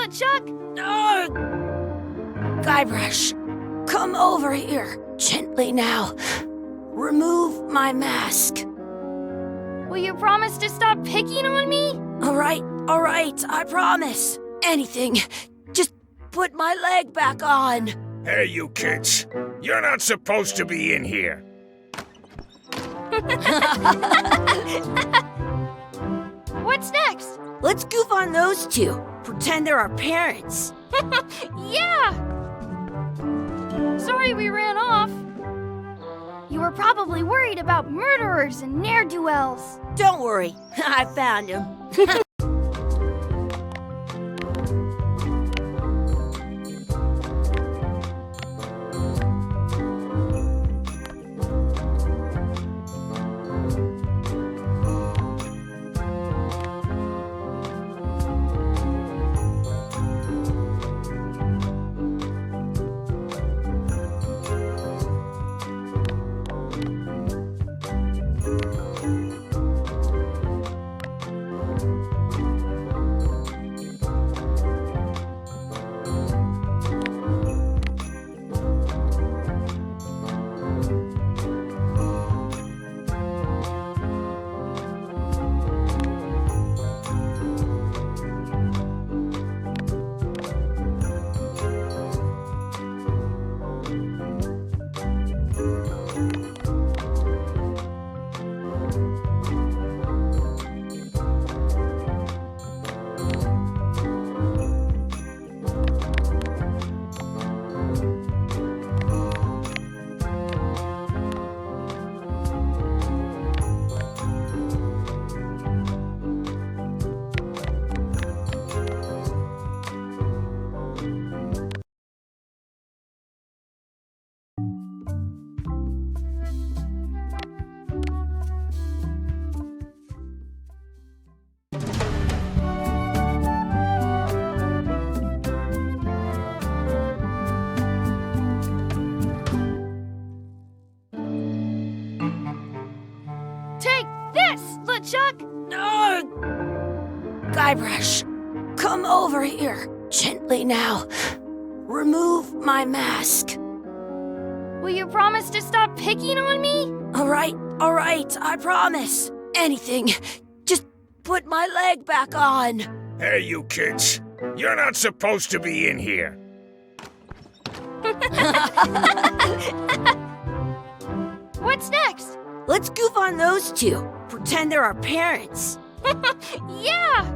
Chuck! Guybrush, come over here. Gently now. Remove my mask. Will you promise to stop picking on me? All right, I promise. Anything. Just put my leg back on. Hey, you kids. You're not supposed to be in here. What's next? Let's goof on those two. Pretend they're our parents. Yeah! Sorry we ran off. You were probably worried about murderers and ne'er-do-wells. Don't worry, I found him. Chuck! Guybrush, come over here. Gently now. Remove my mask. Will you promise to stop picking on me? All right, I promise. Anything. Just put my leg back on. Hey, you kids. You're not supposed to be in here. What's next? Let's goof on those two. Pretend they're our parents. Yeah!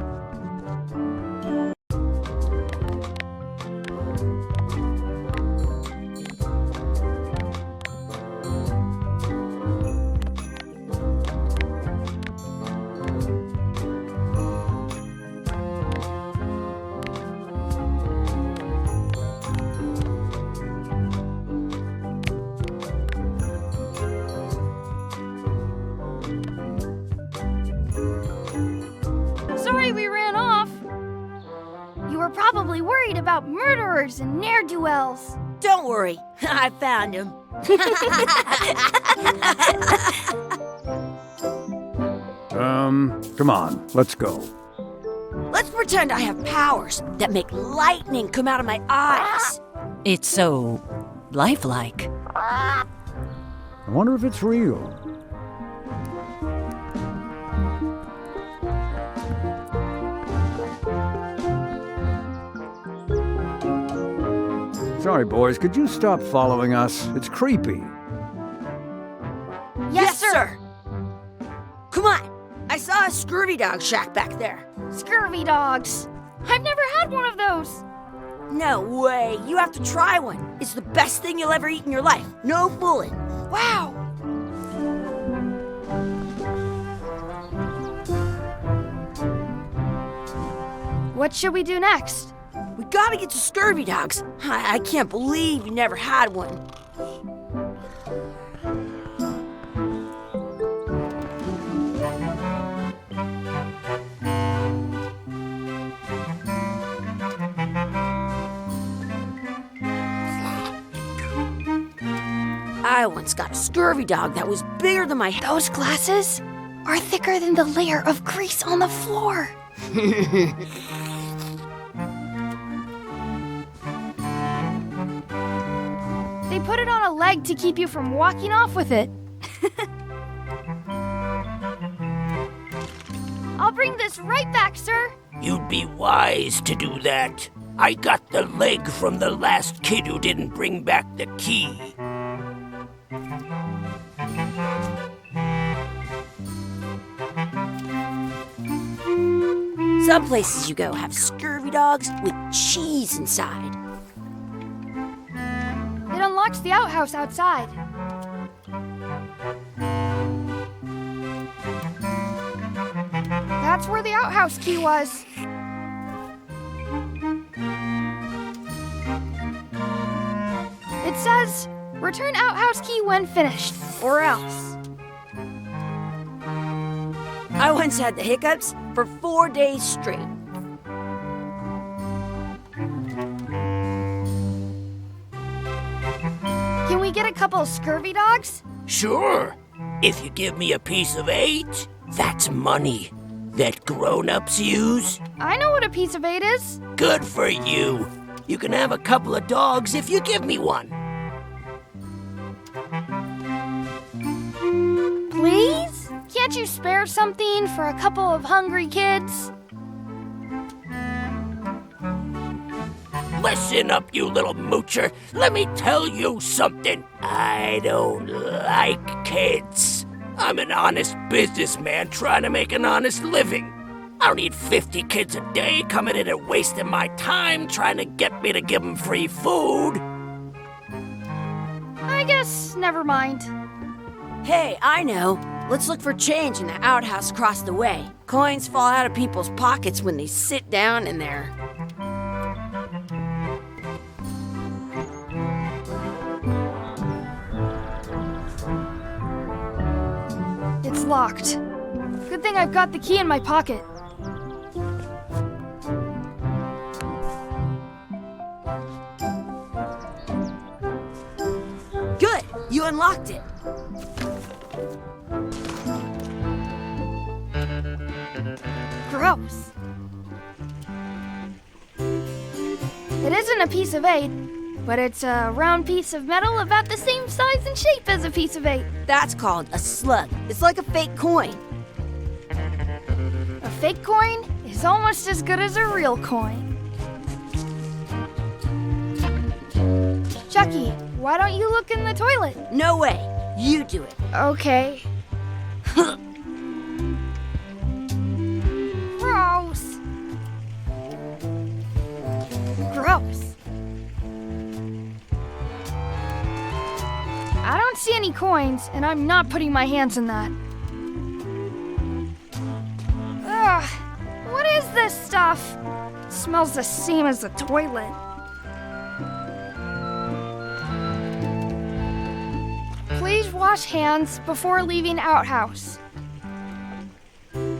Sorry we ran off. You were probably worried about murderers and ne'er-do-wells. Don't worry, I found him. Come on, let's go. Let's pretend I have powers that make lightning come out of my eyes. It's so lifelike. I wonder if it's real. Sorry, boys, could you stop following us? It's creepy. Yes, sir! Come on! I saw a scurvy dog shack back there. Scurvy dogs. I've never had one of those. No way! You have to try one. It's the best thing you'll ever eat in your life. No fooling. Wow. What should we do next? We gotta get to scurvy dogs. I can't believe you never had one. I once got a scurvy dog that was bigger than my head. Those glasses are thicker than the layer of grease on the floor. They put it on a leg to keep you from walking off with it. I'll bring this right back, sir. You'd be wise to do that. I got the leg from the last kid who didn't bring back the key. Some places you go have scurvy dogs with cheese inside. It unlocks the outhouse outside. That's where the outhouse key was. It says, return outhouse key when finished, or else. I once had the hiccups for 4 days straight. Can we get a couple of scurvy dogs? Sure. If you give me a piece of 8, that's money that grown-ups use. I know what a piece of 8 is. Good for you. You can have a couple of dogs if you give me one. Please? Can't you spare something for a couple of hungry kids? Listen up, you little moocher. Let me tell you something. I don't like kids. I'm an honest businessman trying to make an honest living. I don't need 50 kids a day coming in and wasting my time trying to get me to give them free food. I guess never mind. Hey, I know. Let's look for change in the outhouse across the way. Coins fall out of people's pockets when they sit down in there. It's locked. Good thing I've got the key in my pocket. Good! You unlocked it. Gross. It isn't a piece of 8, but it's a round piece of metal about the same size and shape as a piece of 8. That's called a slug. It's like a fake coin. A fake coin is almost as good as a real coin. Chucky, why don't you look in the toilet? No way. You do it. Okay. Gross. Gross. I don't see any coins, and I'm not putting my hands in that. Ugh, what is this stuff? It smells the same as the toilet. Please wash hands before leaving outhouse. I'm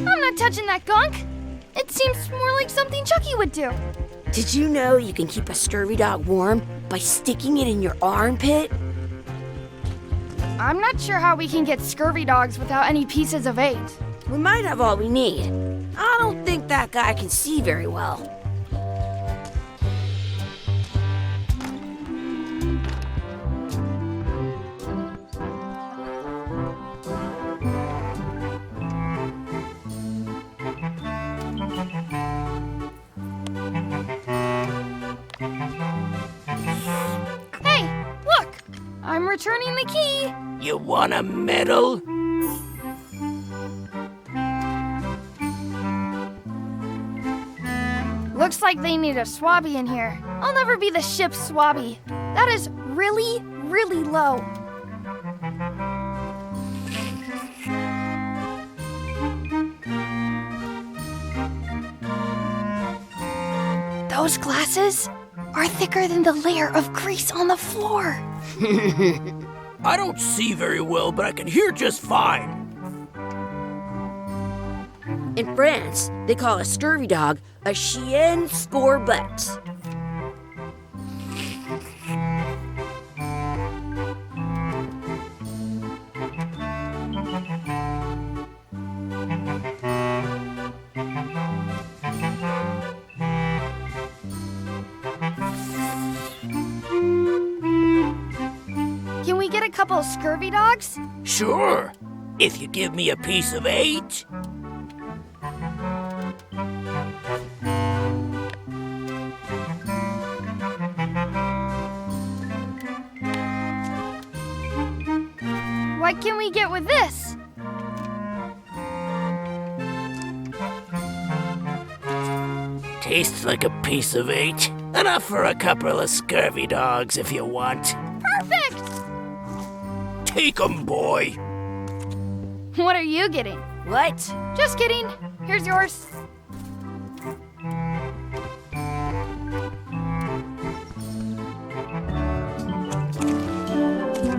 not touching that gunk. It seems more like something Chucky would do. Did you know you can keep a scurvy dog warm by sticking it in your armpit? I'm not sure how we can get scurvy dogs without any pieces of 8. We might have all we need. I don't think that guy can see very well. returning the key. You want a medal? Looks like they need a swabby in here. I'll never be the ship's swabby. That is really, really low. Those glasses are thicker than the layer of grease on the floor. I don't see very well, but I can hear just fine. In France, they call a scurvy dog a chien scorbut. Can we get a couple of scurvy dogs? Sure, if you give me a piece of 8. What can we get with this? Tastes like a piece of 8. Enough for a couple of scurvy dogs if you want. Perfect! Take 'em, boy. What are you getting? What? Just kidding. Here's yours.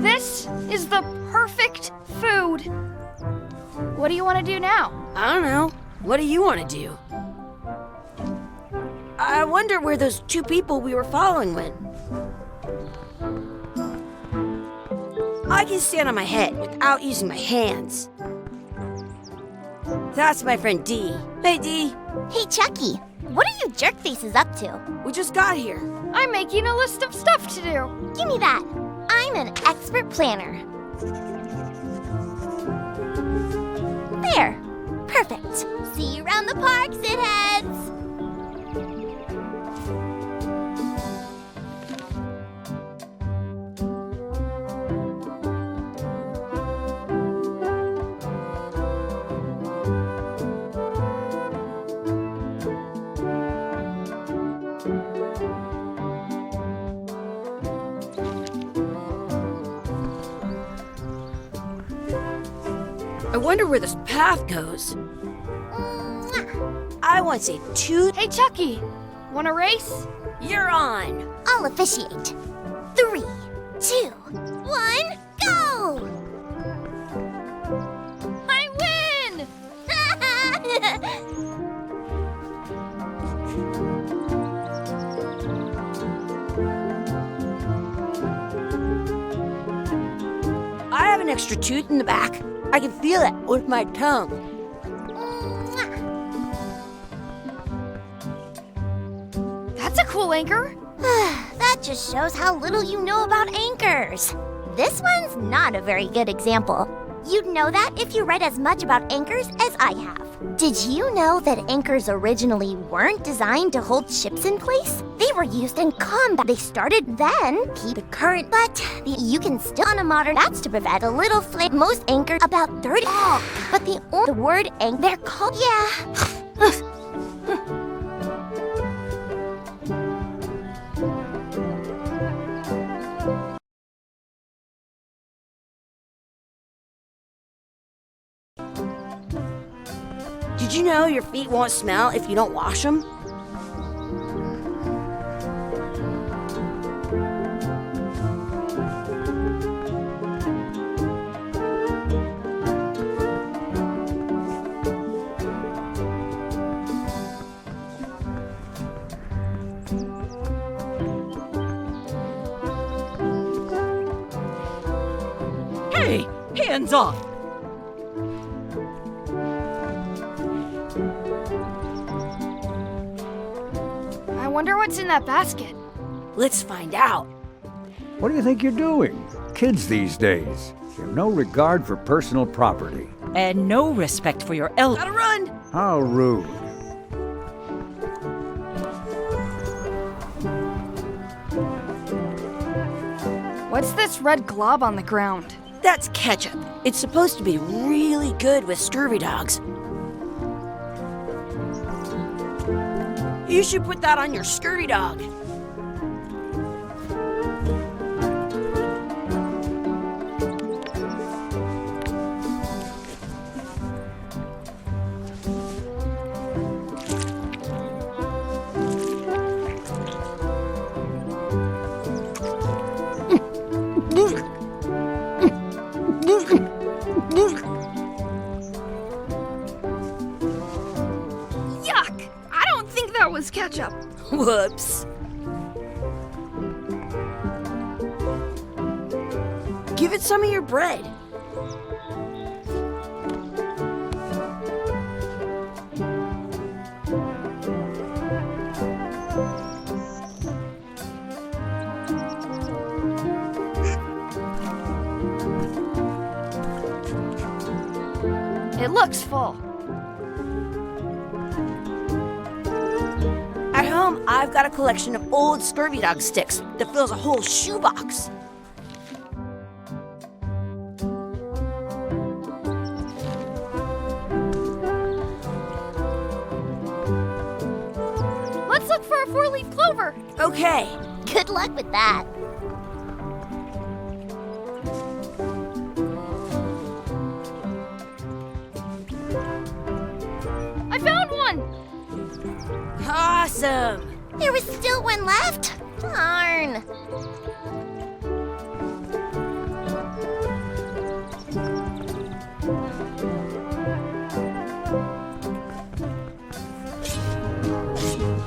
This is the perfect food. What do you want to do now? I don't know. What do you want to do? I wonder where those 2 people we were following went. I can stand on my head without using my hands. That's my friend Dee. Hey, Dee. Hey, Chucky, what are you jerk faces up to? We just got here. I'm making a list of stuff to do. Give me that. I'm an expert planner. There. Perfect. See you around the park, shitheads. I wonder where this path goes. I want to say 2. Hey, Chucky, want to race? You're on. I'll officiate. 3, 2, 1, go! I win! I have an extra tooth in the back. I can feel it with my tongue. That's a cool anchor. That just shows how little you know about anchors. This one's not a very good example. You'd know that if you read as much about anchors as I have. Did you know that anchors originally weren't designed to hold ships in place? They were used in combat. They started then, keep the current, but you can still on a modern. That's to prevent a little flame. Most anchors about 30. Oh, but the word anchor, they're called, yeah. Did you know your feet won't smell if you don't wash them? Hey, hands off! I wonder what's in that basket. Let's find out. What do you think you're doing? Kids these days. They have no regard for personal property. And no respect for your elders. Gotta run! How rude. What's this red glob on the ground? That's ketchup. It's supposed to be really good with scurvy dogs. You should put that on your scurvy dog. Yuck! I don't think that was ketchup. Whoops. Give it some of your bread. It looks full. At home, I've got a collection of old scurvy dog sticks that fills a whole shoebox. Let's look for a four-leaf clover. Okay. Good luck with that. I found one. Awesome. There was still one left. Darn.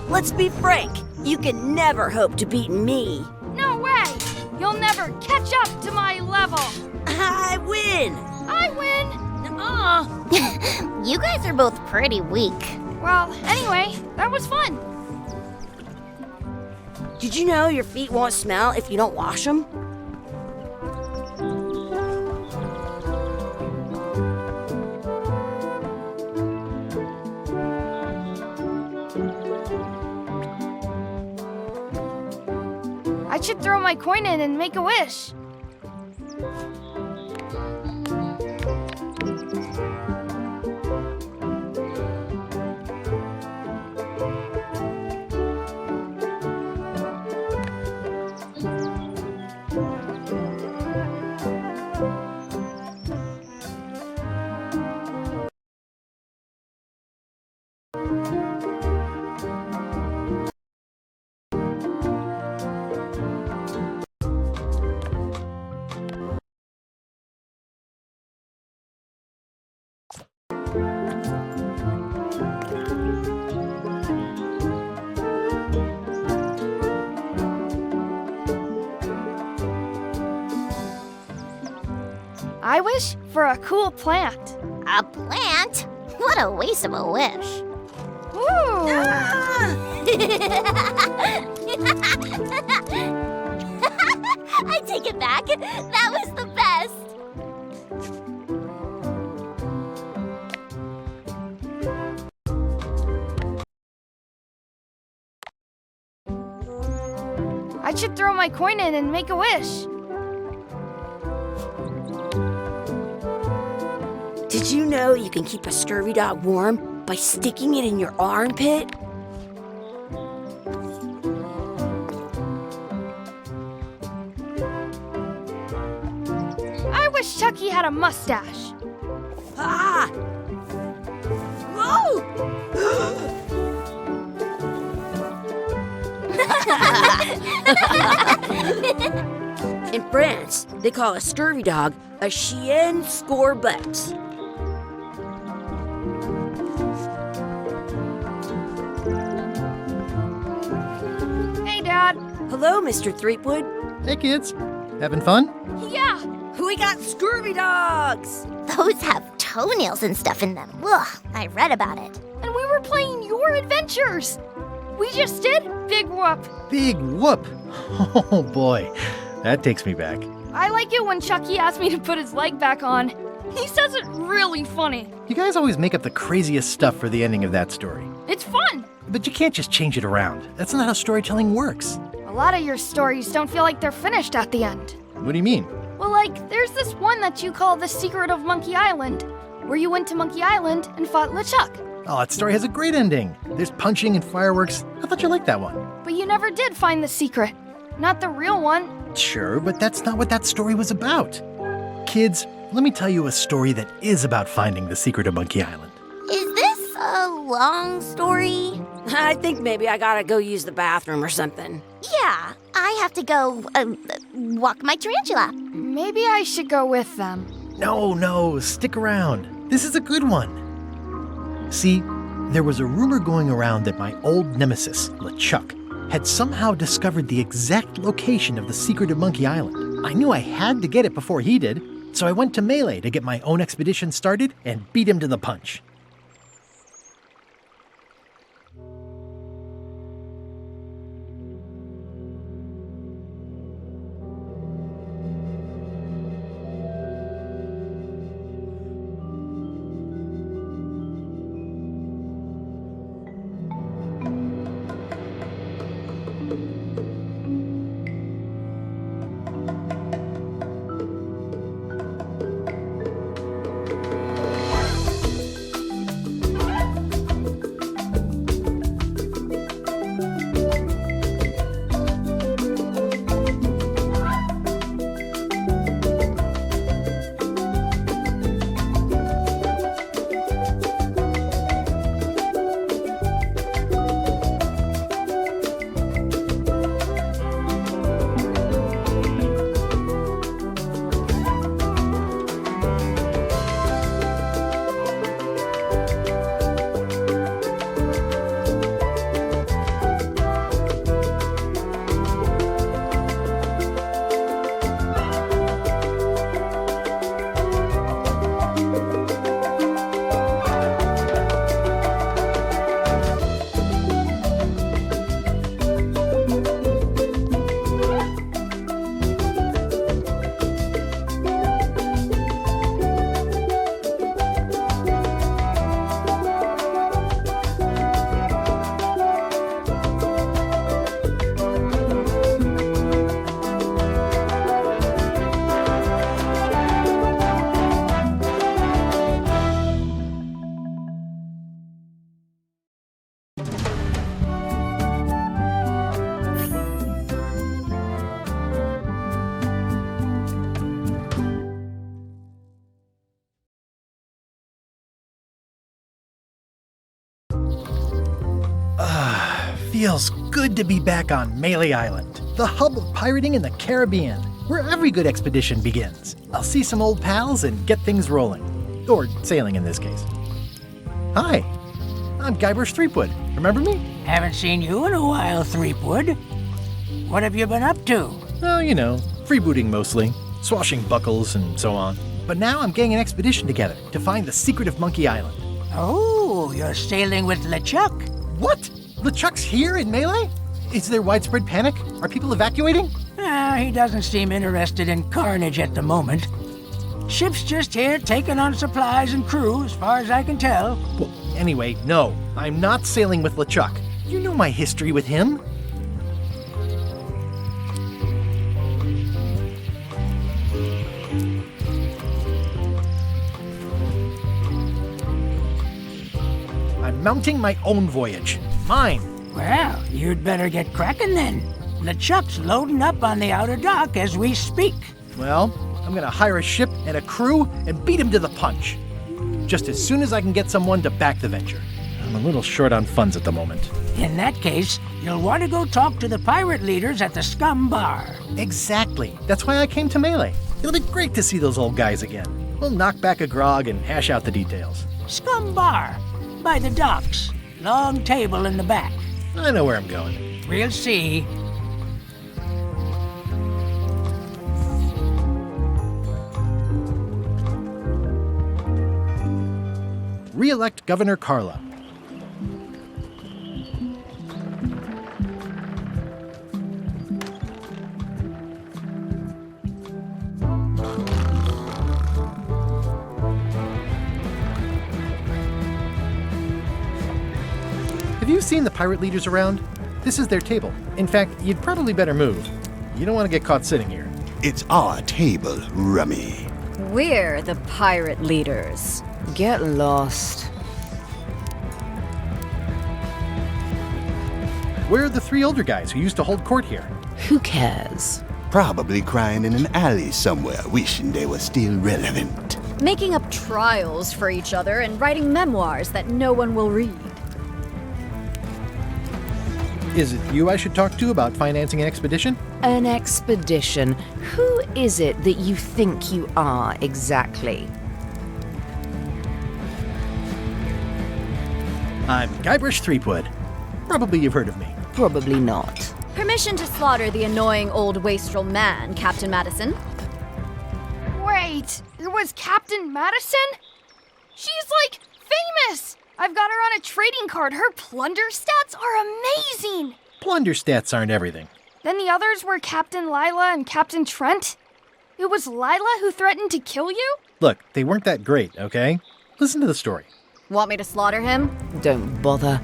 Let's be frank. You can never hope to beat me. No way. You'll never catch up to my level. I win. I win. Nuh-uh. You guys are both pretty weak. Well, anyway, that was fun. Did you know your feet won't smell if you don't wash them? I should throw my coin in and make a wish. I wish for a cool plant. A plant? What a waste of a wish. Ooh! I take it back. That was the best. I should throw my coin in and make a wish. Did you know you can keep a scurvy dog warm by sticking it in your armpit? I wish Chucky had a mustache. Ah! Whoa! In France, they call a scurvy dog a chien scorbut. Hey, Dad. Hello, Mr. Threepwood. Hey kids, having fun? Yeah. We got scurvy dogs! Those have toenails and stuff in them. Ugh, I read about it. And we were playing your adventures. We just did Big Whoop. Big whoop! Oh boy, that takes me back. I like it when Chucky asks me to put his leg back on. He says it really funny. You guys always make up the craziest stuff for the ending of that story. It's fun. But you can't just change it around. That's not how storytelling works. A lot of your stories don't feel like they're finished at the end. What do you mean? Well, like, there's this one that you call The Secret of Monkey Island, where you went to Monkey Island and fought LeChuck. Oh, that story has a great ending. There's punching and fireworks. I thought you liked that one. But you never did find the secret. Not the real one. Sure, but that's not what that story was about. Kids, let me tell you a story that is about finding the secret of Monkey Island. Is this a long story? I think maybe I gotta go use the bathroom or something. Yeah, I have to go walk my tarantula. Maybe I should go with them. No, stick around. This is a good one. See, there was a rumor going around that my old nemesis, LeChuck, had somehow discovered the exact location of the secret of Monkey Island. I knew I had to get it before he did, so I went to Melee to get my own expedition started and beat him to the punch. Feels good to be back on Melee Island, the hub of pirating in the Caribbean, where every good expedition begins. I'll see some old pals and get things rolling. Or sailing in this case. Hi, I'm Guybrush Threepwood. Remember me? Haven't seen you in a while, Threepwood. What have you been up to? Oh, you know, freebooting mostly, swashbuckles and so on. But now I'm getting an expedition together to find the secret of Monkey Island. Oh, you're sailing with LeChuck. What? LeChuck's here in Melee? Is there widespread panic? Are people evacuating? He doesn't seem interested in carnage at the moment. Ship's just here taking on supplies and crew, as far as I can tell. Well, anyway, no, I'm not sailing with LeChuck. You know my history with him. I'm mounting my own voyage. Mine. Well, you'd better get cracking then. LeChuck's loading up on the outer dock as we speak. Well, I'm gonna hire a ship and a crew and beat him to the punch. Just as soon as I can get someone to back the venture. I'm a little short on funds at the moment. In that case, you'll want to go talk to the pirate leaders at the Scum Bar. Exactly. That's why I came to Melee. It'll be great to see those old guys again. We'll knock back a grog and hash out the details. Scum Bar, by the docks. Long table in the back. I know where I'm going. We'll see. Re-elect Governor Carla. Have you seen the pirate leaders around? This is their table. In fact, you'd probably better move. You don't want to get caught sitting here. It's our table, Rummy. We're the pirate leaders. Get lost. Where are the three older guys who used to hold court here? Who cares? Probably crying in an alley somewhere, wishing they were still relevant. Making up trials for each other and writing memoirs that no one will read. Is it you I should talk to about financing an expedition? An expedition. Who is it that you think you are exactly? I'm Guybrush Threepwood. Probably you've heard of me. Probably not. Permission to slaughter the annoying old wastrel man, Captain Madison. Wait, it was Captain Madison? She's like famous! I've got her on a trading card. Her plunder stats are amazing! Plunder stats aren't everything. Then the others were Captain Lila and Captain Trent. It was Lila who threatened to kill you? Look, they weren't that great, okay? Listen to the story. Want me to slaughter him? Don't bother.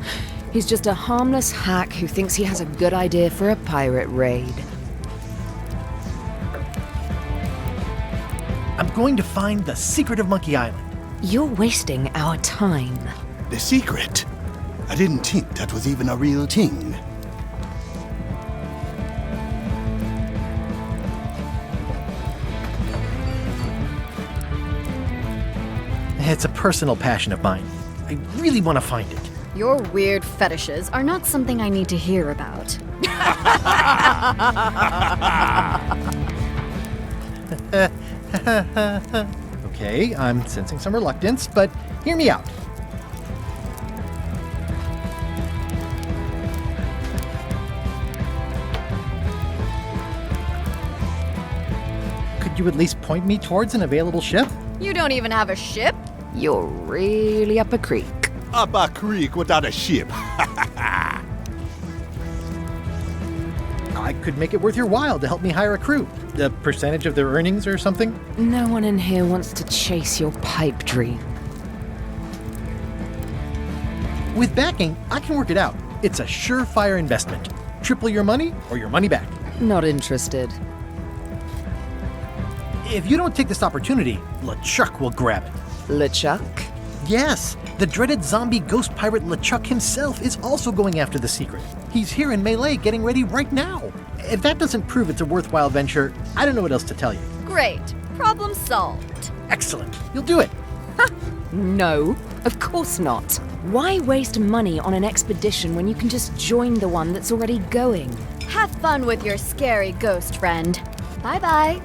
He's just a harmless hack who thinks he has a good idea for a pirate raid. I'm going to find the secret of Monkey Island. You're wasting our time. The secret? I didn't think that was even a real thing. It's a personal passion of mine. I really want to find it. Your weird fetishes are not something I need to hear about. Okay, I'm sensing some reluctance, but hear me out. Could you at least point me towards an available ship? You don't even have a ship? You're really up a creek. Up a creek without a ship. I could make it worth your while to help me hire a crew. A percentage of their earnings or something? No one in here wants to chase your pipe dream. With backing, I can work it out. It's a surefire investment. Triple your money or your money back. Not interested. If you don't take this opportunity, LeChuck will grab it. LeChuck? Yes, the dreaded zombie ghost pirate LeChuck himself is also going after the secret. He's here in Melee getting ready right now. If that doesn't prove it's a worthwhile venture, I don't know what else to tell you. Great. Problem solved. Excellent. You'll do it. No, of course not. Why waste money on an expedition when you can just join the one that's already going? Have fun with your scary ghost friend. Bye-bye.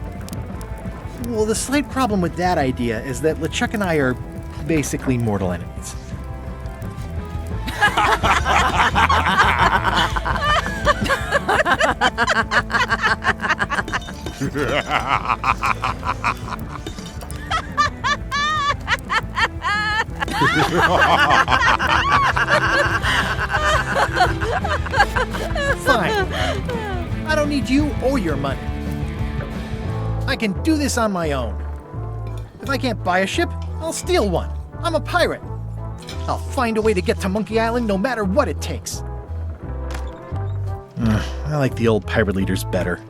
Well, the slight problem with that idea is that LeChuck and I are basically mortal enemies. Fine. I don't need you or your money. I can do this on my own. If I can't buy a ship, I'll steal one. I'm a pirate. I'll find a way to get to Monkey Island no matter what it takes. I like the old pirate leaders better.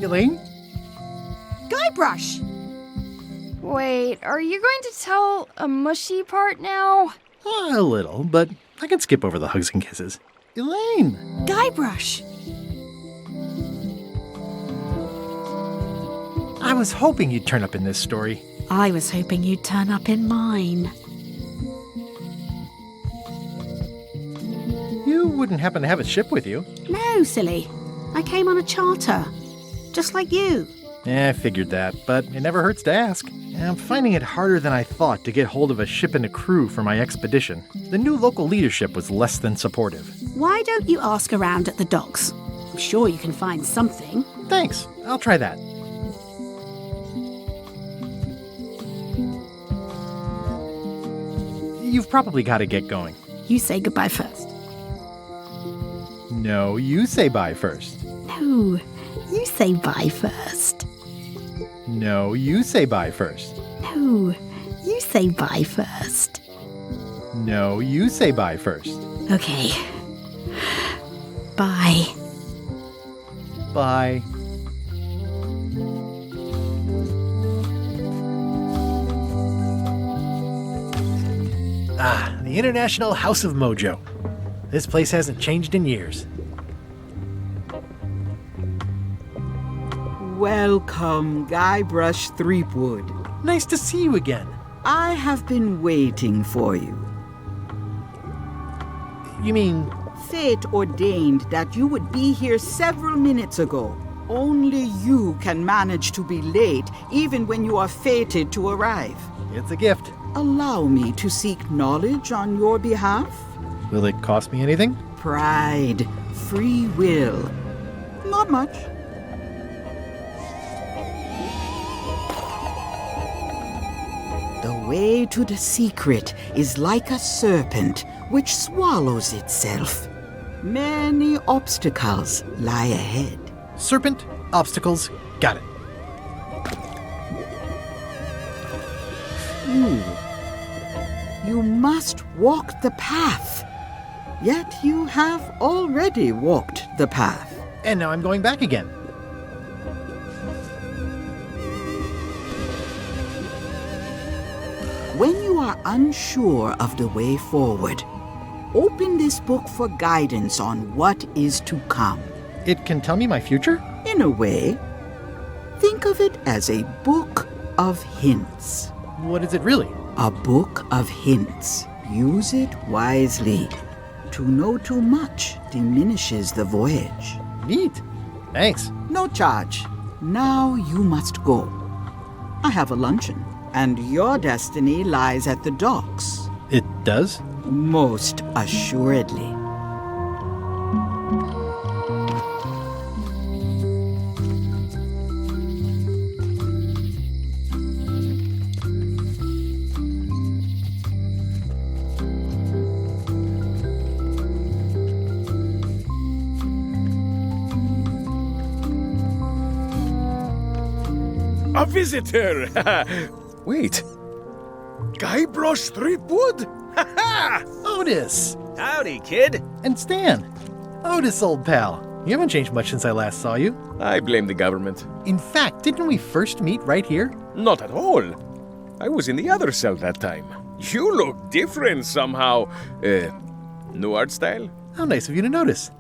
Elaine? Guybrush! Wait, are you going to tell a mushy part now? A little, but I can skip over the hugs and kisses. Elaine! Guybrush! I was hoping you'd turn up in this story. I was hoping you'd turn up in mine. You wouldn't happen to have a ship with you. No, silly. I came on a charter. Just like you. I figured that, but it never hurts to ask. I'm finding it harder than I thought to get hold of a ship and a crew for my expedition. The new local leadership was less than supportive. Why don't you ask around at the docks? I'm sure you can find something. Thanks, I'll try that. You've probably got to get going. You say goodbye first. No, you say bye first. No, you say bye first. No, you say bye first. No, you say bye first. No, you say bye first. Okay. Bye. Bye. Ah, the International House of Mojo. This place hasn't changed in years. Welcome, Guybrush Threepwood. Nice to see you again. I have been waiting for you. You mean... Fate ordained that you would be here several minutes ago. Only you can manage to be late, even when you are fated to arrive. It's a gift. Allow me to seek knowledge on your behalf. Will it cost me anything? Pride, free will. Not much. The way to the secret is like a serpent which swallows itself. Many obstacles lie ahead. Serpent, obstacles, got it. You must walk the path. Yet you have already walked the path. And now I'm going back again. When you are unsure of the way forward, open this book for guidance on what is to come. It can tell me my future? In a way, think of it as a book of hints. What is it really? A book of hints. Use it wisely. To know too much diminishes the voyage. Neat. Thanks. No charge. Now you must go. I have a luncheon, and your destiny lies at the docks. It does? Most assuredly. A visitor! Wait. Guybrush Threepwood? Otis! Howdy, kid. And Stan. Otis, old pal. You haven't changed much since I last saw you. I blame the government. In fact, didn't we first meet right here? Not at all. I was in the other cell that time. You look different somehow. New art style? How nice of you to notice.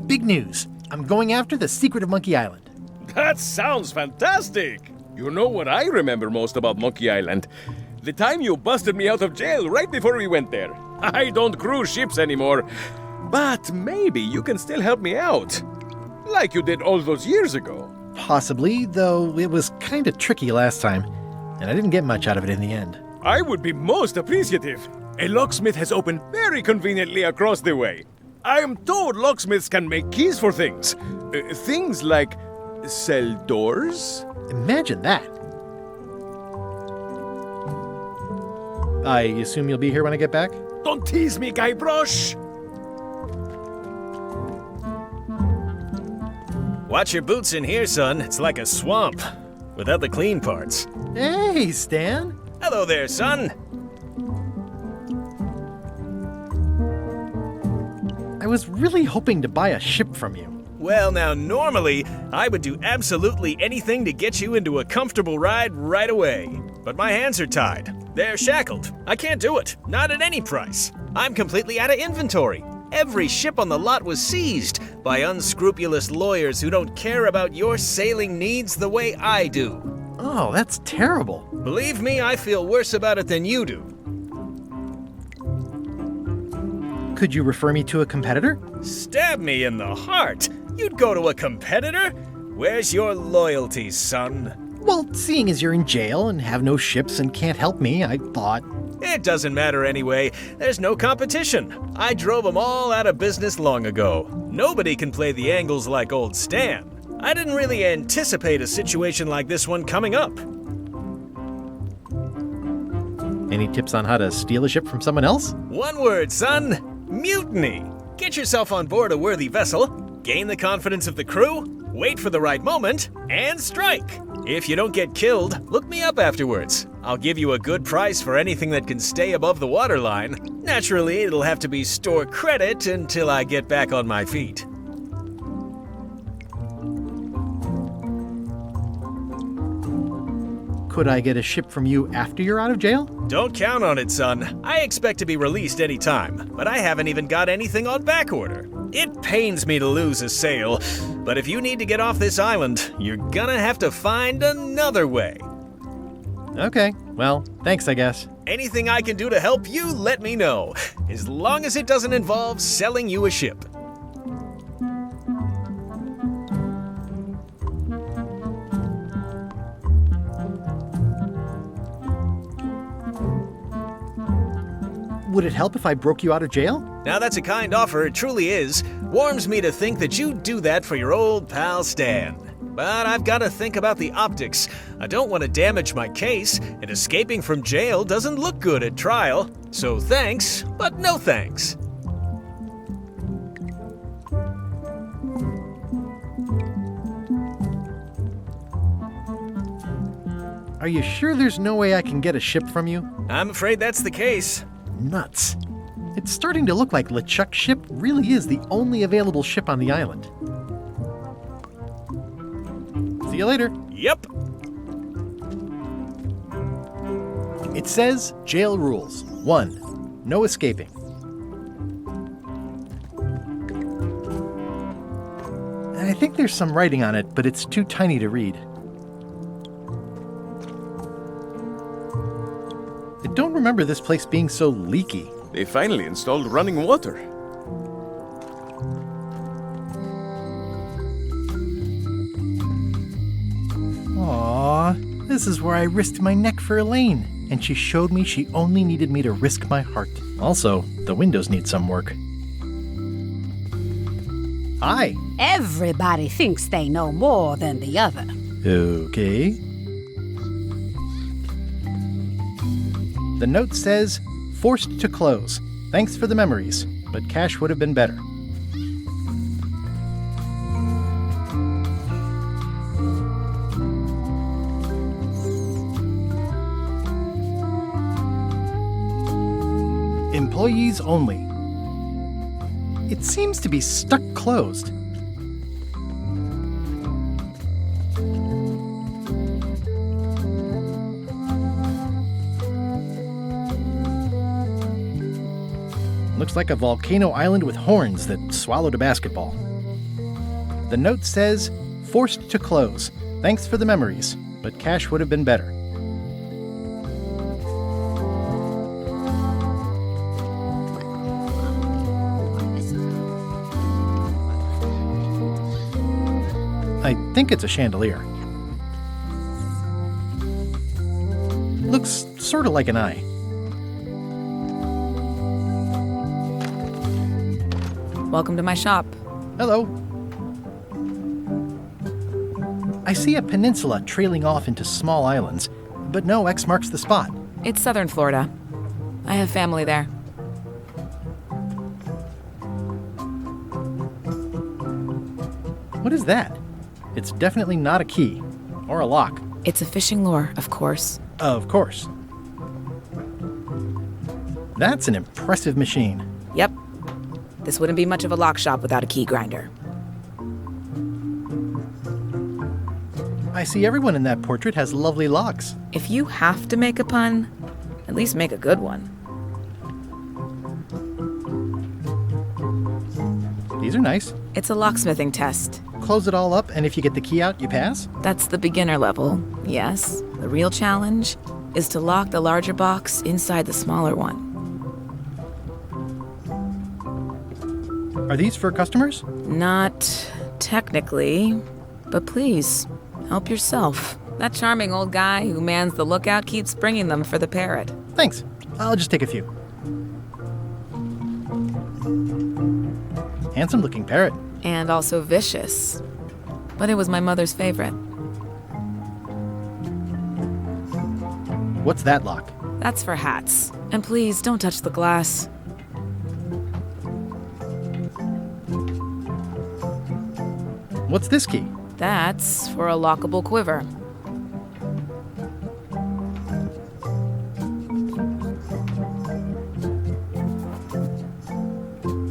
Big news. I'm going after the secret of Monkey Island. That sounds fantastic! You know what I remember most about Monkey Island? The time you busted me out of jail right before we went there. I don't cruise ships anymore, but maybe you can still help me out. Like you did all those years ago. Possibly, though it was kind of tricky last time, and I didn't get much out of it in the end. I would be most appreciative. A locksmith has opened very conveniently across the way. I am told locksmiths can make keys for things. Things like cell doors? Imagine that. I assume you'll be here when I get back? Don't tease me, Guybrush! Watch your boots in here, son. It's like a swamp, without the clean parts. Hey, Stan! Hello there, son. I was really hoping to buy a ship from you. Well, now, normally, I would do absolutely anything to get you into a comfortable ride right away. But my hands are tied. They're shackled. I can't do it. Not at any price. I'm completely out of inventory. Every ship on the lot was seized by unscrupulous lawyers who don't care about your sailing needs the way I do. Oh, that's terrible. Believe me, I feel worse about it than you do. Could you refer me to a competitor? Stab me in the heart. You'd go to a competitor? Where's your loyalty, son? Well, seeing as you're in jail and have no ships and can't help me, I thought... It doesn't matter anyway. There's no competition. I drove them all out of business long ago. Nobody can play the angles like old Stan. I didn't really anticipate a situation like this one coming up. Any tips on how to steal a ship from someone else? One word, son. Mutiny. Get yourself on board a worthy vessel, gain the confidence of the crew, wait for the right moment, and strike. If you don't get killed, look me up afterwards. I'll give you a good price for anything that can stay above the waterline. Naturally, it'll have to be store credit until I get back on my feet. Could I get a ship from you after you're out of jail? Don't count on it, son. I expect to be released any time, but I haven't even got anything on back order. It pains me to lose a sale, but if you need to get off this island, you're gonna have to find another way. Okay, well, thanks, I guess. Anything I can do to help you, let me know, as long as it doesn't involve selling you a ship. Would it help if I broke you out of jail? Now that's a kind offer, it truly is. Warms me to think that you'd do that for your old pal Stan. But I've got to think about the optics. I don't want to damage my case, and escaping from jail doesn't look good at trial. So thanks, but no thanks. Are you sure there's no way I can get a ship from you? I'm afraid that's the case. Nuts. It's starting to look like LeChuck's ship really is the only available ship on the island. See you later. Yep. It says jail rules. 1. No escaping. I think there's some writing on it, but it's too tiny to read. I don't remember this place being so leaky. They finally installed running water. Aww, this is where I risked my neck for Elaine, and she showed me she only needed me to risk my heart. Also, the windows need some work. Hi. Everybody thinks they know more than the other. Okay. The note says, forced to close. Thanks for the memories, but cash would have been better. Employees only. It seems to be stuck closed. Looks like a volcano island with horns that swallowed a basketball. The note says, forced to close. Thanks for the memories, but cash would have been better. I think it's a chandelier. Looks sort of like an eye. Welcome to my shop. Hello. I see a peninsula trailing off into small islands, but no X marks the spot. It's southern Florida. I have family there. What is that? It's definitely not a key. Or a lock. It's a fishing lure, of course. Of course. That's an impressive machine. Yep. This wouldn't be much of a lock shop without a key grinder. I see everyone in that portrait has lovely locks. If you have to make a pun, at least make a good one. These are nice. It's a locksmithing test. Close it all up, and if you get the key out, you pass? That's the beginner level, yes. The real challenge is to lock the larger box inside the smaller one. Are these for customers? Not technically, but please, help yourself. That charming old guy who mans the lookout keeps bringing them for the parrot. Thanks. I'll just take a few. Handsome looking parrot. And also vicious. But it was my mother's favorite. What's that lock? That's for hats. And please, don't touch the glass. What's this key? That's for a lockable quiver.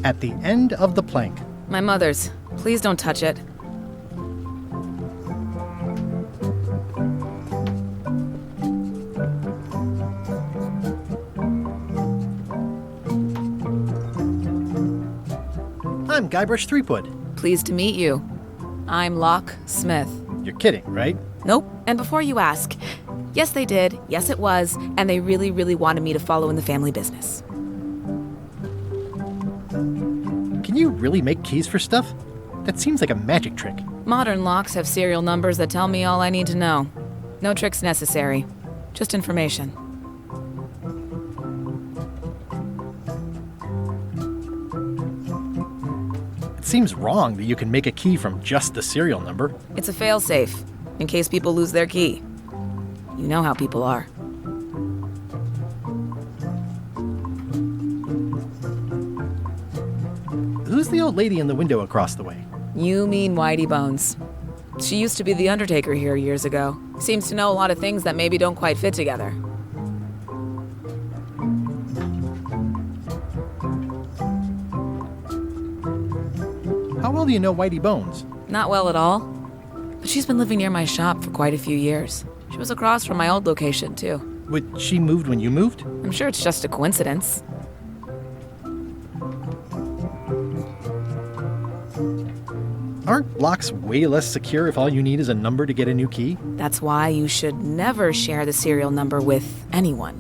At the end of the plank. My mother's. Please don't touch it. I'm Guybrush Threepwood. Pleased to meet you. I'm Locke Smith. You're kidding, right? Nope. And before you ask, yes they did, yes it was, and they really, really wanted me to follow in the family business. Can you really make keys for stuff? That seems like a magic trick. Modern locks have serial numbers that tell me all I need to know. No tricks necessary. Just information. It seems wrong that you can make a key from just the serial number. It's a failsafe, in case people lose their key. You know how people are. Who's the old lady in the window across the way? You mean Whitey Bones. She used to be the Undertaker here years ago. Seems to know a lot of things that maybe don't quite fit together. How well do you know Whitey Bones? Not well at all. But she's been living near my shop for quite a few years. She was across from my old location, too. Would she moved when you moved? I'm sure it's just a coincidence. Aren't locks way less secure if all you need is a number to get a new key? That's why you should never share the serial number with anyone.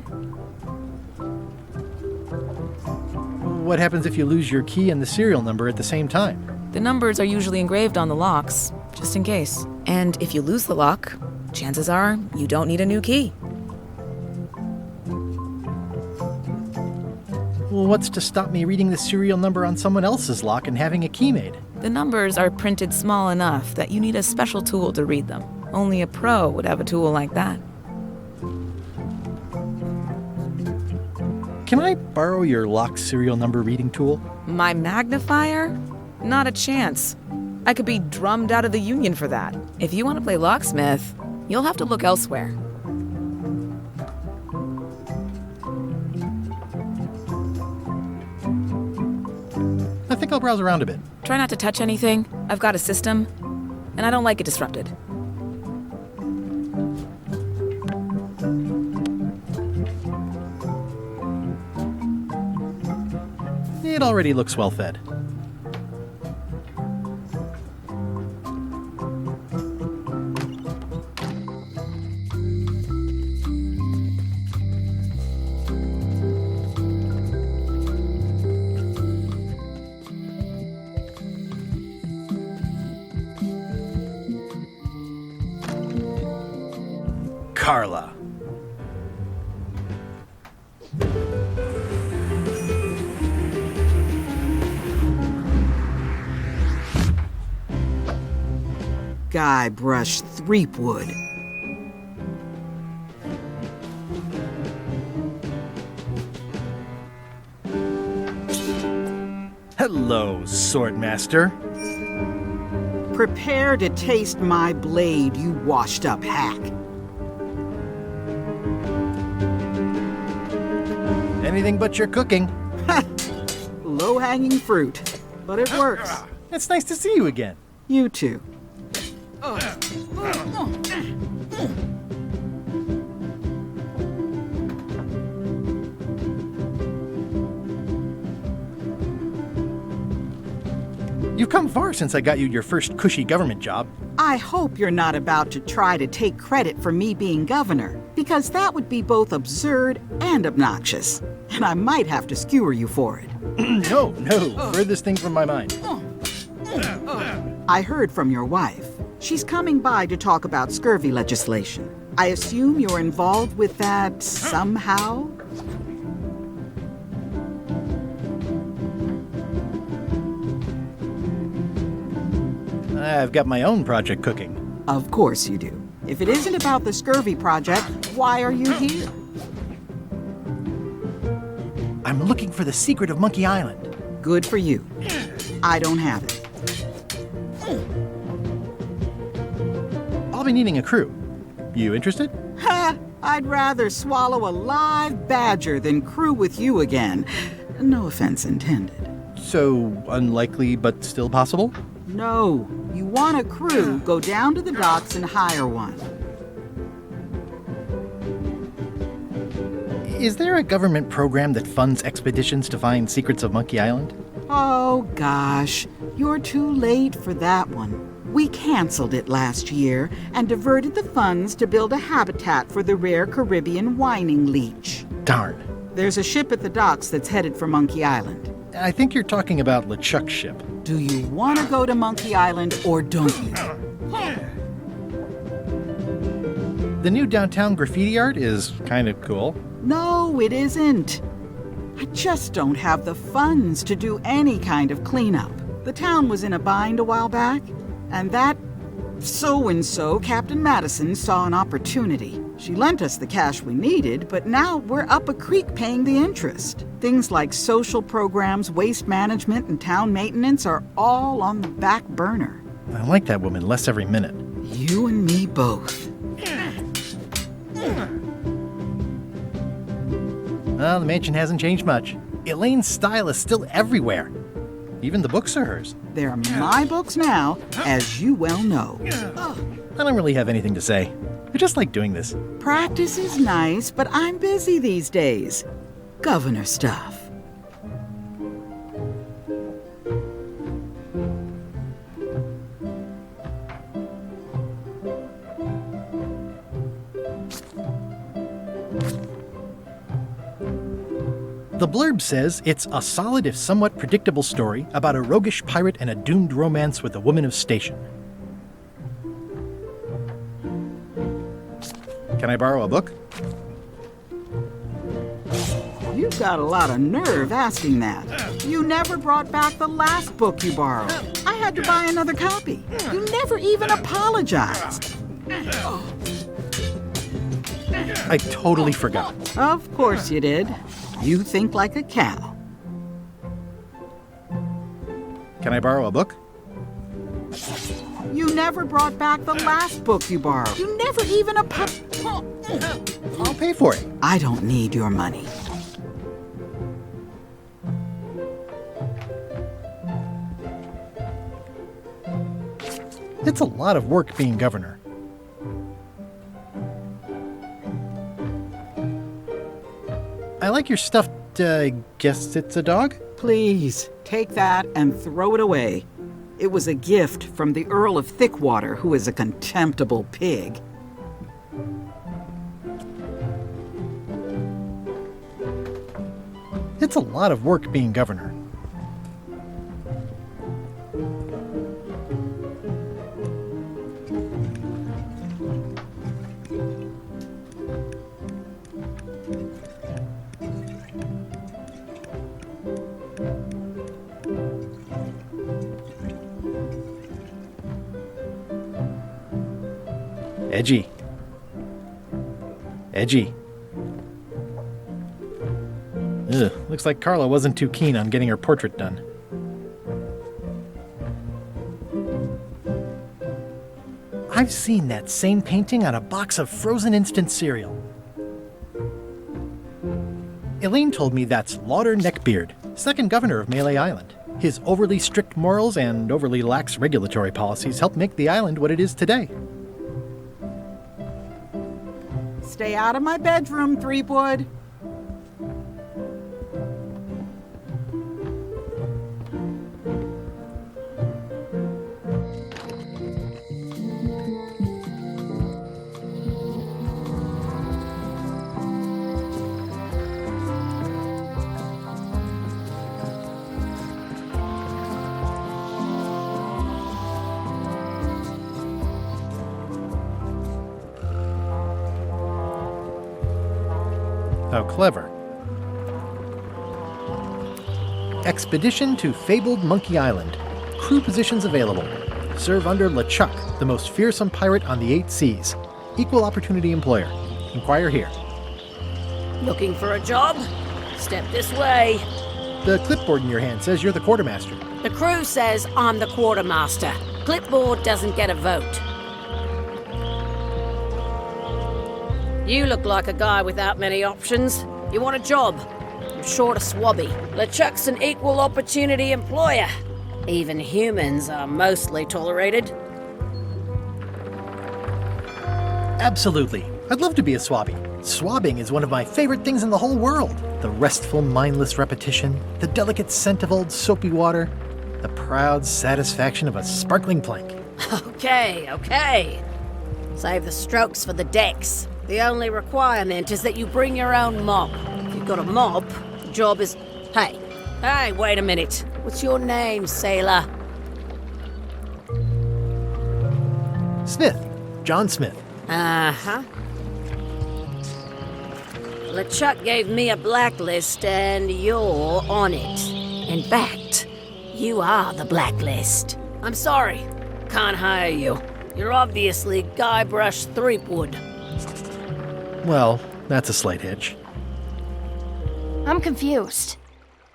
What happens if you lose your key and the serial number at the same time? The numbers are usually engraved on the locks, just in case. And if you lose the lock, chances are you don't need a new key. Well, what's to stop me reading the serial number on someone else's lock and having a key made? The numbers are printed small enough that you need a special tool to read them. Only a pro would have a tool like that. Can I borrow your lock serial number reading tool? My magnifier? Not a chance. I could be drummed out of the union for that. If you want to play locksmith, you'll have to look elsewhere. I think I'll browse around a bit. Try not to touch anything. I've got a system, and I don't like it disrupted. It already looks well fed. Carla. Guybrush Threepwood. Hello, Swordmaster. Prepare to taste my blade, you washed-up hack. Anything but your cooking. Low-hanging fruit, but it works. It's nice to see you again. You too. You've come far since I got you your first cushy government job. I hope you're not about to try to take credit for me being governor, because that would be both absurd and obnoxious, and I might have to skewer you for it. No, furthest thing from my mind. I heard from your wife. She's coming by to talk about scurvy legislation. I assume you're involved with that somehow? I've got my own project cooking. Of course you do. If it isn't about the scurvy project, why are you here? I'm looking for the secret of Monkey Island. Good for you. I don't have it. I'll be needing a crew. You interested? Ha! I'd rather swallow a live badger than crew with you again. No offense intended. So, unlikely but still possible? No. You want a crew, go down to the docks and hire one. Is there a government program that funds expeditions to find secrets of Monkey Island? Oh, gosh. You're too late for that one. We canceled it last year and diverted the funds to build a habitat for the rare Caribbean whining leech. Darn. There's a ship at the docks that's headed for Monkey Island. I think you're talking about LeChuck's ship. Do you want to go to Monkey Island or don't you? The new downtown graffiti art is kind of cool. No, it isn't. I just don't have the funds to do any kind of cleanup. The town was in a bind a while back, and that so-and-so, Captain Madison, saw an opportunity. She lent us the cash we needed, but now we're up a creek paying the interest. Things like social programs, waste management, and town maintenance are all on the back burner. I like that woman less every minute. You and me both. Well, the mansion hasn't changed much. Elaine's style is still everywhere. Even the books are hers. They're my books now, as you well know. I don't really have anything to say. I just like doing this. Practice is nice, but I'm busy these days. Governor stuff. The blurb says it's a solid if somewhat predictable story about a roguish pirate and a doomed romance with a woman of station. Can I borrow a book? You've got a lot of nerve asking that. You never brought back the last book you borrowed. I had to buy another copy. You never even apologized. I totally forgot. Of course you did. You think like a cow. Can I borrow a book? You never brought back the last book you borrowed. You never even I'll pay for it. I don't need your money. It's a lot of work being governor. I like your stuffed, guess it's a dog? Please, take that and throw it away. It was a gift from the Earl of Thickwater, who is a contemptible pig. It's a lot of work being governor. Edgy. Edgy. Ugh, looks like Carla wasn't too keen on getting her portrait done. I've seen that same painting on a box of frozen instant cereal. Elaine told me that's Lauder Neckbeard, second governor of Melee Island. His overly strict morals and overly lax regulatory policies helped make the island what it is today. Stay out of my bedroom, Threepwood. How clever. Expedition to fabled Monkey Island. Crew positions available. Serve under LeChuck, the most fearsome pirate on the 8 seas. Equal opportunity employer. Inquire here. Looking for a job? Step this way. The clipboard in your hand says you're the quartermaster. The crew says I'm the quartermaster. Clipboard doesn't get a vote. You look like a guy without many options. You want a job? I'm short a swabby. LeChuck's an equal opportunity employer. Even humans are mostly tolerated. Absolutely. I'd love to be a swabby. Swabbing is one of my favorite things in the whole world. The restful, mindless repetition, the delicate scent of old soapy water, the proud satisfaction of a sparkling plank. Okay. Save the strokes for the decks. The only requirement is that you bring your own mop. If you've got a mop, the job is... Hey, wait a minute. What's your name, sailor? Smith. John Smith. Uh-huh. LeChuck gave me a blacklist, and you're on it. In fact, you are the blacklist. I'm sorry. Can't hire you. You're obviously Guybrush Threepwood. Well, that's a slight hitch. I'm confused.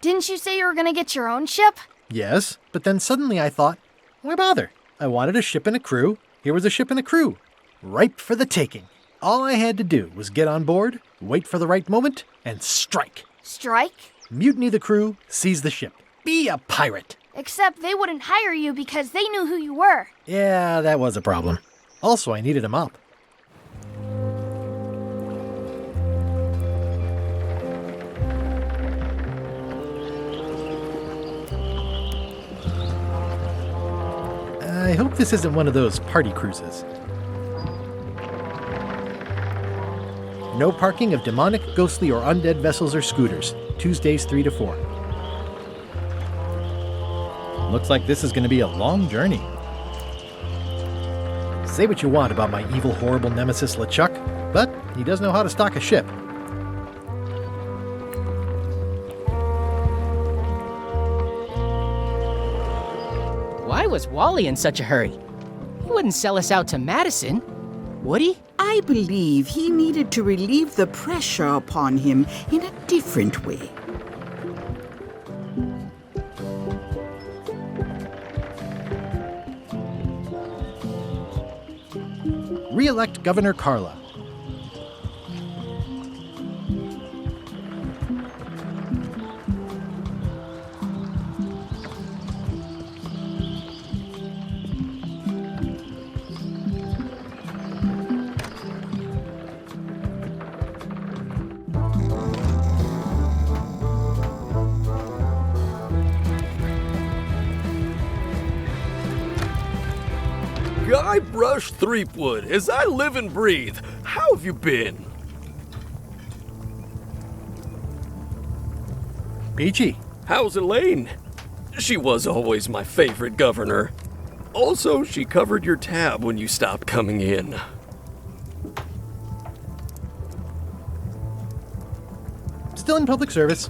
Didn't you say you were gonna get your own ship? Yes, but then suddenly I thought, why bother? I wanted a ship and a crew. Here was a ship and a crew. Ripe for the taking. All I had to do was get on board, wait for the right moment, and strike. Strike? Mutiny the crew, seize the ship. Be a pirate. Except they wouldn't hire you because they knew who you were. Yeah, that was a problem. Also, I needed a mop. I hope this isn't one of those party cruises. No parking of demonic, ghostly, or undead vessels or scooters. Tuesdays 3 to 4. Looks like this is going to be a long journey. Say what you want about my evil, horrible nemesis LeChuck, but he does know how to stock a ship. Why was Wally in such a hurry? He wouldn't sell us out to Madison, would he? I believe he needed to relieve the pressure upon him in a different way. Re-elect Governor Carla. Guybrush Threepwood, as I live and breathe. How have you been? Peachy. How's Elaine? She was always my favorite governor. Also, she covered your tab when you stopped coming in. Still in public service.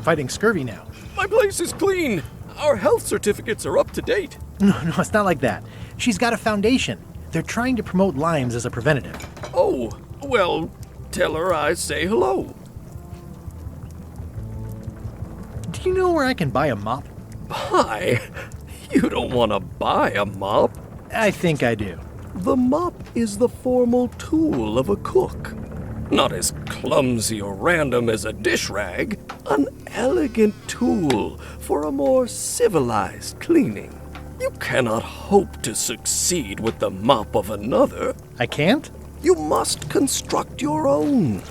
Fighting scurvy now. My place is clean. Our health certificates are up to date. No, it's not like that. She's got a foundation. They're trying to promote Lyme's as a preventative. Oh, well, tell her I say hello. Do you know where I can buy a mop? Buy? You don't want to buy a mop. I think I do. The mop is the formal tool of a cook. Not as clumsy or random as a dish rag. An elegant tool for a more civilized cleaning. You cannot hope to succeed with the mop of another. I can't? You must construct your own.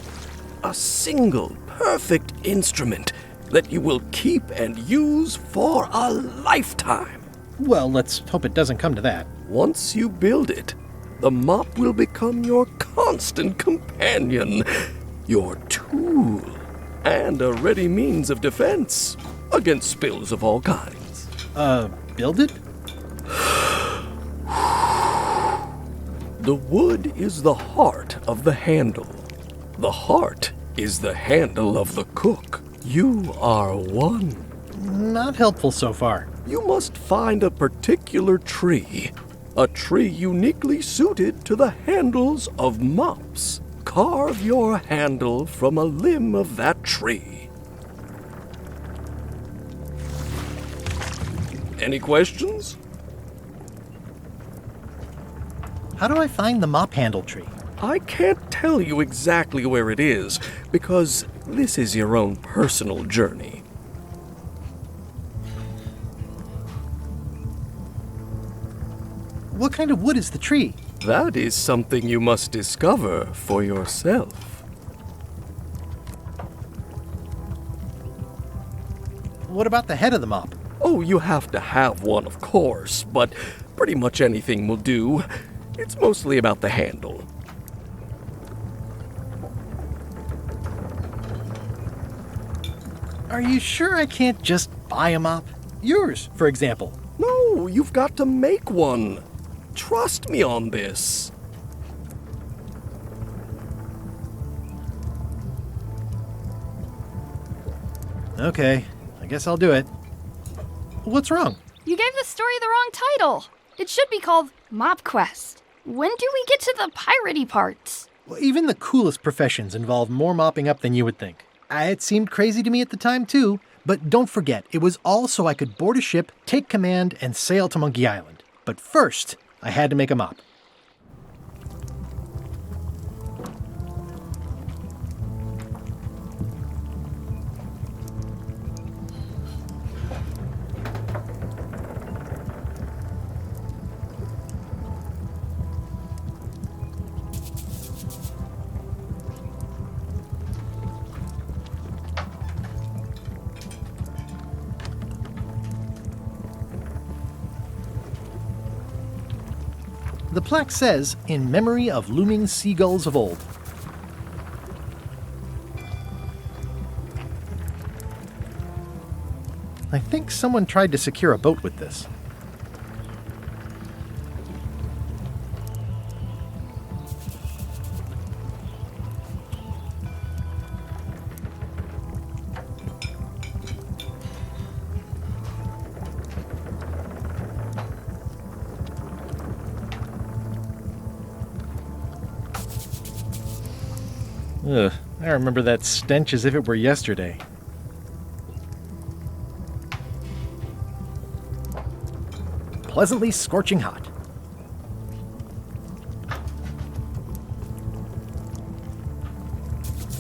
A single, perfect instrument that you will keep and use for a lifetime. Well, let's hope it doesn't come to that. Once you build it, the mop will become your constant companion, your tool, and a ready means of defense against spills of all kinds. Build it? The wood is the heart of the handle. The heart is the handle of the cook. You are one. Not helpful so far. You must find a particular tree. A tree uniquely suited to the handles of mops. Carve your handle from a limb of that tree. Any questions? How do I find the mop handle tree? I can't tell you exactly where it is, because this is your own personal journey. What kind of wood is the tree? That is something you must discover for yourself. What about the head of the mop? Oh, you have to have one, of course, but pretty much anything will do. It's mostly about the handle. Are you sure I can't just buy a mop? Yours, for example. No, you've got to make one. Trust me on this. Okay, I guess I'll do it. What's wrong? You gave the story the wrong title. It should be called Mop Quest. When do we get to the piratey parts? Well, even the coolest professions involve more mopping up than you would think. It seemed crazy to me at the time, too. But don't forget, it was all so I could board a ship, take command, and sail to Monkey Island. But first, I had to make a mop. The plaque says, "In memory of looming seagulls of old." I think someone tried to secure a boat with this. Ugh, I remember that stench as if it were yesterday. Pleasantly scorching hot.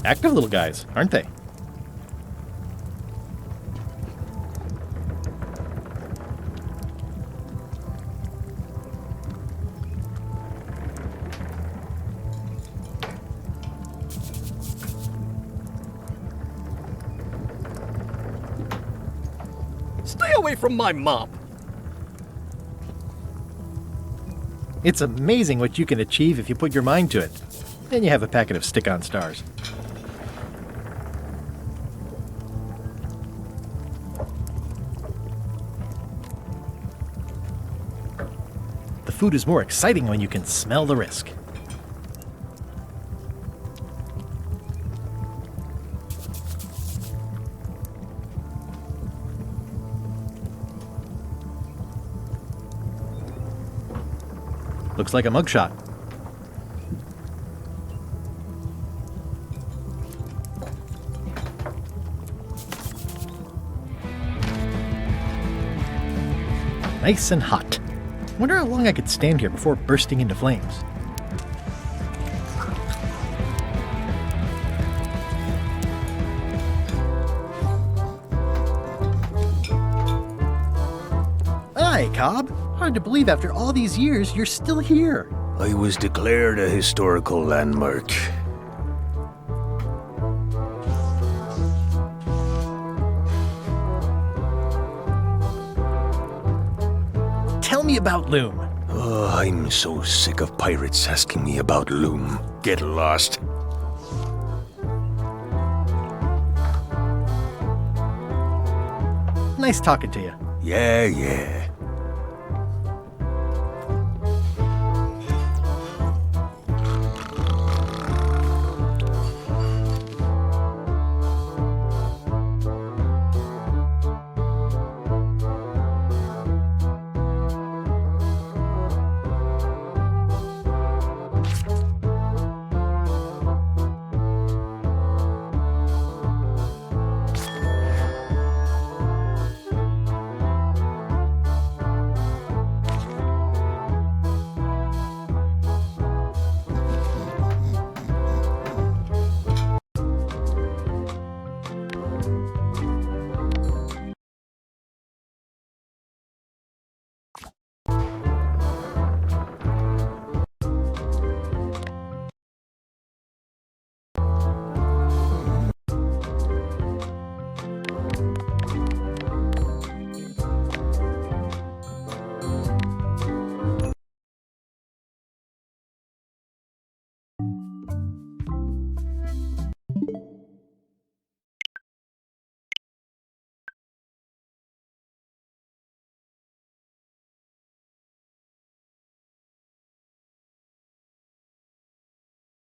Active little guys, aren't they? Stay away from my mop. It's amazing what you can achieve if you put your mind to it. Then you have a packet of stick-on stars. The food is more exciting when you can smell the risk. Looks like a mugshot. Nice and hot. Wonder how long I could stand here before bursting into flames. Hi, Cobb. Hard to believe after all these years you're still here. I was declared a historical landmark. Tell me about Loom. Oh, I'm so sick of pirates asking me about Loom. Get lost. Nice talking to you. Yeah.